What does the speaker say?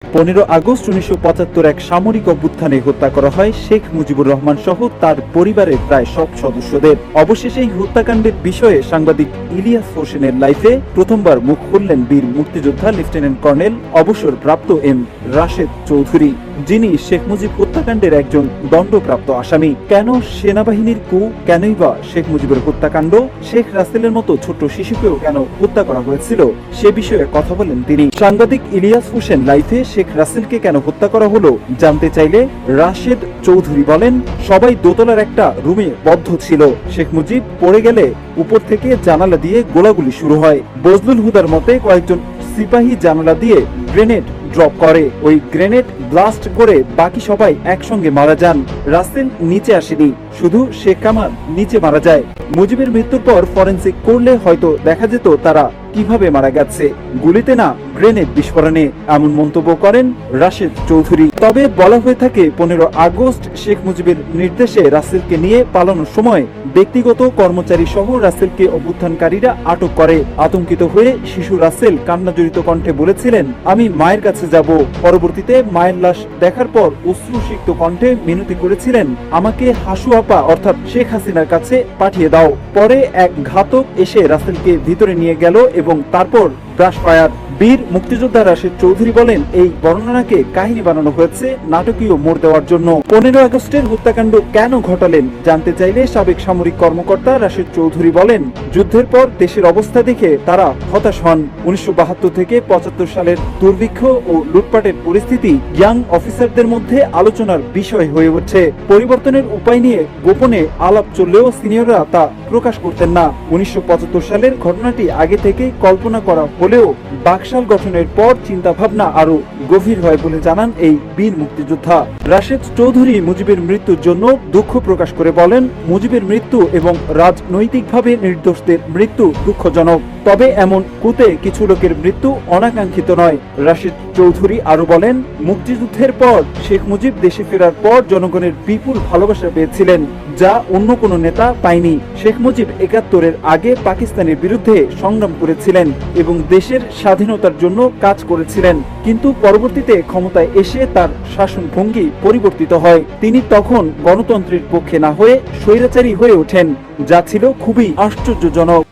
15 August 1975 এক সামরিক অভ্যুত্থানে হত্যা করা হয় শেখ মুজিবুর রহমান সহ তার পরিবারের প্রায় সব সদস্যদের। অবশেষে এই হত্যাকাণ্ডের বিষয়ে সাংবাদিক ইলিয়াস হোসেনের লাইফে প্রথমবার মুখ খুললেন বীর মুক্তিযোদ্ধা লেফটেন্যান্ট কর্নেল অবসরপ্রাপ্ত এম রাশেদ চৌধুরী, যিনি শেখ মুজিব হত্যাকাণ্ডের একজন দণ্ডপ্রাপ্ত আসামি। কেন সেনাবাহিনীর কু, কেনই বা শেখ মুজিবের হত্যাকাণ্ড, শেখ রাসেলের মতো ছোট্ট শিশুকেও কেন হত্যা করা হয়েছিল সে বিষয়ে কথা বলেন তিনি। সাংবাদিক ইলিয়াস হোসেন লাইফে শেখ রাসেলকে কেন হত্যা করা হলো জানতে চাইলে রাশেদ চৌধুরী বলেন, সবাই দোতলার একটা রুমে বদ্ধ ছিল। শেখ মুজিব পড়ে গেলে উপর থেকে জানালা দিয়ে গোলাগুলি শুরু হয়। বজলুল হুদার মতে কয়েকজন সিপাহী জানালা দিয়ে গ্রেনেড ড্রপ করে, ওই গ্রেনেড ব্লাস্ট করে বাকি সবাই একসঙ্গে মারা যান। রাসেল নিচে আসেনি, শুধু শেখ কামাল নিচে মারা যায়। মুজিবের মৃত্যুর পর ফরেনসিক করলে হয়তো দেখা যেত তারা কিভাবে মারা গেছে, গুলিতে না গ্রেনেড বিস্ফোরণে, এমন মন্তব্য করেন রাশেদ চৌধুরী। তবে বলা হয়ে থাকে 15 আগস্ট শেখ মুজিবের নির্দেশে রাসেলকে নিয়ে পালানোর সময় ব্যক্তিগত কর্মচারী সহ রাসেলকে অভ্যুত্থানকারীরা আটক করে। আতঙ্কিত হয়ে শিশু রাসেল কান্নাজড়িত কণ্ঠে বলেছিলেন, আমি মায়ের কাছে যাব। পরবর্তীতে মায়ের লাশ দেখার পর অশ্রুসিক্ত কণ্ঠে মিনতি করেছিলেন, আমাকে হাসু আপা অর্থাৎ শেখ হাসিনার কাছে পাঠিয়ে দাও। পরে এক ঘাতক এসে রাসেলকে ভিতরে নিয়ে গেল এবং তারপর ব্রাশ ফায়ার। বীর মুক্তিযোদ্ধা রাশেদ চৌধুরী বলেন, এই বর্ণনাকে কাহিনী বানানো হয়েছে নাটকীয় মোড় দেওয়ার জন্য। 15 আগস্টের হত্যাকাণ্ড কেন ঘটালেন জানতে চাইলে সাবেক সামরিক কর্মকর্তা রাশেদ চৌধুরী বলেন, যুদ্ধের পর দেশের অবস্থা দেখে তারা হতাশ হন। 1972 থেকে 75 সালের দুর্ভিক্ষ ও লুটপাটের পরিস্থিতি ইয়াং অফিসারদের মধ্যে আলোচনার বিষয় হয়ে উঠছে। পরিবর্তনের উপায় নিয়ে গোপনে আলাপ চললেও সিনিয়ররা তা প্রকাশ করতেন না। 1975 সালের ঘটনাটি আগে থেকে কল্পনা করা হলেও বাকশাল গঠনের পর চিন্তা ভাবনা আরো গভীর হয় বলে জানান এই বীর মুক্তিযোদ্ধা। রাশেদ চৌধুরী মুজিবের মৃত্যুর জন্য দুঃখ প্রকাশ করে বলেন, মুজিবের মৃত্যু এবং রাজনৈতিকভাবে নির্দোষদের মৃত্যু দুঃখজনক, তবে এমন কুতে কিছু লোকের মৃত্যু অনাকাঙ্ক্ষিত নয়। রাশেদ চৌধুরী আরো বলেন, মুক্তিযুদ্ধের পর শেখ মুজিব দেশে ফেরার পর জনগণের বিপুল ভালোবাসা পেয়েছিলেন, যা অন্য কোনো নেতা পায়নি। শেখ মুজিব 71-এর আগে পাকিস্তানের বিরুদ্ধে সংগ্রাম করেছিলেন এবং দেশের স্বাধীনতার জন্য কাজ করেছিলেন, কিন্তু পরবর্তীতে ক্ষমতায় এসে তার শাসন ভঙ্গি পরিবর্তিত হয়। তিনি তখন গণতন্ত্রের পক্ষে না হয়ে স্বৈরাচারী হয়ে ওঠেন, যা ছিল খুবই আশ্চর্যজনক।